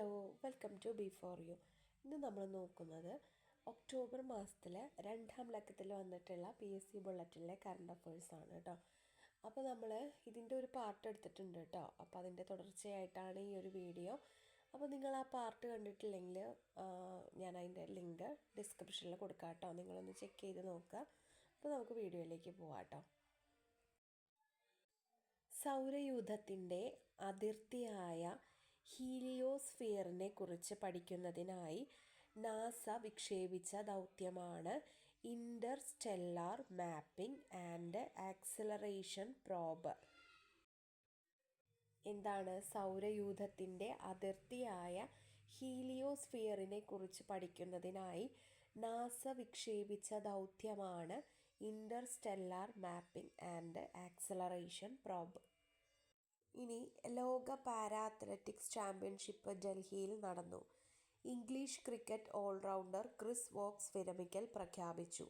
Hello, welcome to B for you. ഇന്ന് നമ്മൾ നോക്കുന്നത് ഒക്ടോബർ മാസത്തിലെ 2ാം ലക്കത്തിൽ വന്നിട്ടുള്ള PSC ബുള്ളറ്റിലെ കറണ്ട് അഫേഴ്സാണ് കേട്ടോ. അപ്പോൾ നമ്മൾ ഇതിൻ്റെ ഒരു പാർട്ട് എടുത്തിട്ടുണ്ട് കേട്ടോ. അപ്പോൾ അതിൻ്റെ തുടർച്ചയായിട്ടാണ് ഈ ഒരു വീഡിയോ. അപ്പോൾ നിങ്ങൾ ആ പാർട്ട് കണ്ടിട്ടില്ലെങ്കിൽ ഞാൻ അതിൻ്റെ ലിങ്ക് ഡിസ്ക്രിപ്ഷനിൽ കൊടുക്കാം കേട്ടോ. നിങ്ങളൊന്ന് ചെക്ക് ചെയ്ത് നോക്കുക. അപ്പോൾ നമുക്ക് വീഡിയോയിലേക്ക് പോവാം കേട്ടോ. സൗരയൂഥത്തിൻ്റെ അതിർത്തിയായ ഹീലിയോസ്ഫിയറിനെ കുറിച്ച് പഠിക്കുന്നതിനായി നാസ വിക്ഷേപിച്ച ദൗത്യമാണ് interstellar mapping and acceleration probe. എന്താണ് സൗരയൂഥത്തിൻ്റെ അതിർത്തിയായ ഹീലിയോസ്ഫിയറിനെ കുറിച്ച് പഠിക്കുന്നതിനായി നാസ വിക്ഷേപിച്ച ദൗത്യമാണ് interstellar mapping and acceleration probe. ഇനി ലോക പാരാ അത്ലറ്റിക്സ് ചാമ്പ്യൻഷിപ്പ് ഡൽഹിയിൽ നടന്നു. English cricket all rounder Chris Woakes വിരമിക്കൽ പ്രഖ്യാപിച്ചു.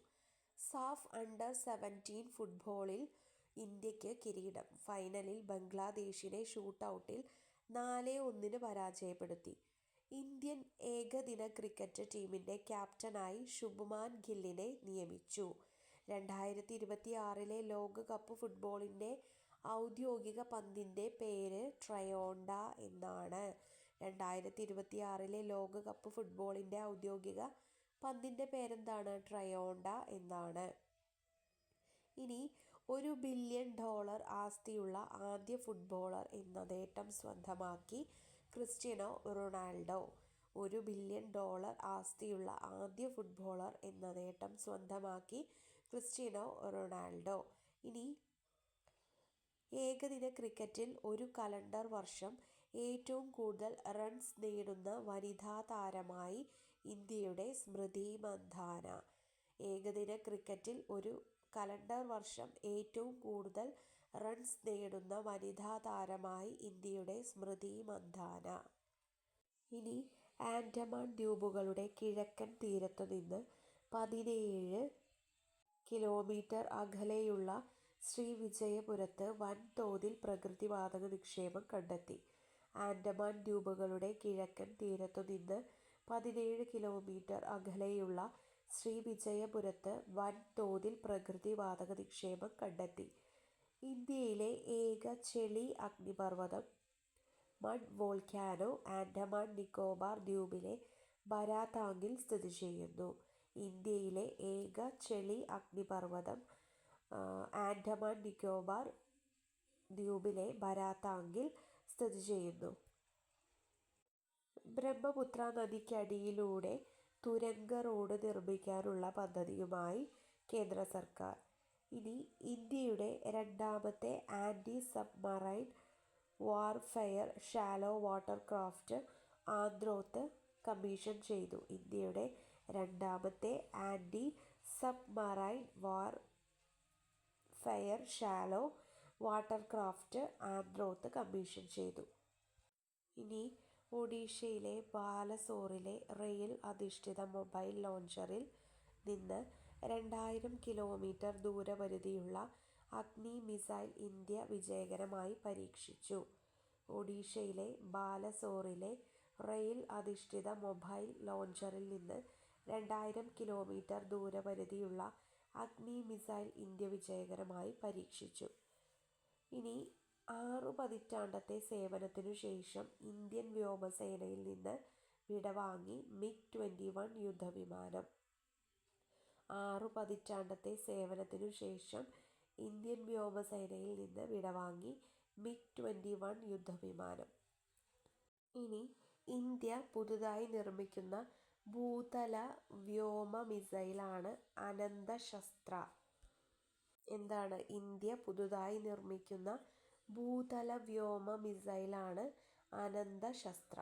സാഫ് അണ്ടർ-17 ഫുട്ബോളിൽ ഇന്ത്യക്ക് കിരീടം. ഫൈനലിൽ ബംഗ്ലാദേശിനെ ഷൂട്ടൗട്ടിൽ 4-1 പരാജയപ്പെടുത്തി. ഇന്ത്യൻ ഏകദിന ക്രിക്കറ്റ് ടീമിൻ്റെ ക്യാപ്റ്റനായി ശുഭ്മാൻ ഗില്ലിനെ നിയമിച്ചു. 2026 ലോകകപ്പ് ഫുട്ബോളിൻ്റെ ഔദ്യോഗിക പന്തിൻ്റെ പേര് ട്രയോണ്ട എന്നാണ്. 2026 ലോകകപ്പ് ഫുട്ബോളിൻ്റെ ഔദ്യോഗിക പന്തിൻ്റെ പേരെന്താണ്? ട്രയോണ്ട എന്നാണ്. ഇനി $1 ബില്യൺ ആസ്തിയുള്ള ആദ്യ ഫുട്ബോളർ എന്ന നേട്ടം സ്വന്തമാക്കി ക്രിസ്റ്റ്യാനോ റൊണാൾഡോ. $1 ബില്യൺ ആസ്തിയുള്ള ആദ്യ ഫുട്ബോളർ എന്ന നേട്ടം സ്വന്തമാക്കി ക്രിസ്റ്റ്യാനോ റൊണാൾഡോ. ഇനി ഏകദിന ക്രിക്കറ്റിൽ ഒരു കലണ്ടർ വർഷം ഏറ്റവും കൂടുതൽ റൺസ് നേടുന്ന വനിതാ താരമായി ഇന്ത്യയുടെ സ്മൃതി മന്ധാന. ഏകദിന ക്രിക്കറ്റിൽ ഒരു കലണ്ടർ വർഷം ഏറ്റവും കൂടുതൽ റൺസ് നേടുന്ന വനിതാ താരമായി ഇന്ത്യയുടെ സ്മൃതി മന്ധാന. ഇനി ആൻഡമാൻ ദ്വീപുകളുടെ കിഴക്കൻ തീരത്തുനിന്ന് 17 കിലോമീറ്റർ അകലെയുള്ള ശ്രീവിജയപുരത്ത് വൻതോതിൽ പ്രകൃതിവാതക നിക്ഷേപം കണ്ടെത്തി. ആൻഡമാൻ ദ്വീപുകളുടെ കിഴക്കൻ തീരത്തുനിന്ന് 17 കിലോമീറ്റർ അകലെയുള്ള ശ്രീവിജയപുരത്ത് വൻതോതിൽ പ്രകൃതിവാതക നിക്ഷേപം കണ്ടെത്തി. ഇന്ത്യയിലെ ഏക ചെളി അഗ്നിപർവ്വതം മഡ് വോൾക്കാനോ ആൻഡമാൻ നിക്കോബാർ ദ്വീപിലെ ബരാതാങ്ങിൽ സ്ഥിതി ചെയ്യുന്നു. ഇന്ത്യയിലെ ഏക ചെളി അഗ്നിപർവ്വതം ആൻഡമാൻ നിക്കോബാർ ദ്വീപിലെ ബരാതാങ്ങിൽ സ്ഥിതി ചെയ്യുന്നു. ബ്രഹ്മപുത്ര നദിക്കടിയിലൂടെ തുരങ്ക റോഡ് നിർമ്മിക്കാനുള്ള പദ്ധതിയുമായി കേന്ദ്ര സർക്കാർ. ഇനി ഇന്ത്യയുടെ 2ാമത്തെ anti submarine warfare shallow water craft Androth commission ചെയ്തു. ഇന്ത്യയുടെ 2ാമത്തെ anti submarine warfare shallow water craft Androth commission ചെയ്തു. ഇനി ഒഡീഷയിലെ ബാലസോറിലെ റെയിൽ അധിഷ്ഠിത മൊബൈൽ ലോഞ്ചറിൽ നിന്ന് 2000 കിലോമീറ്റർ ദൂരപരിധിയുള്ള അഗ്നി മിസൈൽ ഇന്ത്യ വിജയകരമായി പരീക്ഷിച്ചു. ഒഡീഷയിലെ ബാലസോറിലെ റെയിൽ അധിഷ്ഠിത മൊബൈൽ ലോഞ്ചറിൽ നിന്ന് 2000 കിലോമീറ്റർ ദൂരപരിധിയുള്ള അഗ്നി മിസൈൽ ഇന്ത്യ വിജയകരമായി പരീക്ഷിച്ചു. ഇനി 6 പതിറ്റാണ്ടത്തെ സേവനത്തിനു ശേഷം ഇന്ത്യൻ വ്യോമസേനയിൽ നിന്ന് വിടവാങ്ങി MiG-21 യുദ്ധവിമാനം. 6 പതിറ്റാണ്ടത്തെ സേവനത്തിനു ശേഷം ഇന്ത്യൻ വ്യോമസേനയിൽ നിന്ന് വിടവാങ്ങി MiG-21 യുദ്ധവിമാനം. ഇനി ഇന്ത്യ പുതുതായി നിർമ്മിക്കുന്ന ഭൂതല വ്യോമ മിസൈലാണ് അനന്തശസ്ത്ര. എന്താണ്? ഇന്ത്യ പുതുതായി നിർമ്മിക്കുന്ന ഭൂതല വ്യോമ മിസൈലാണ് അനന്തശസ്ത്ര.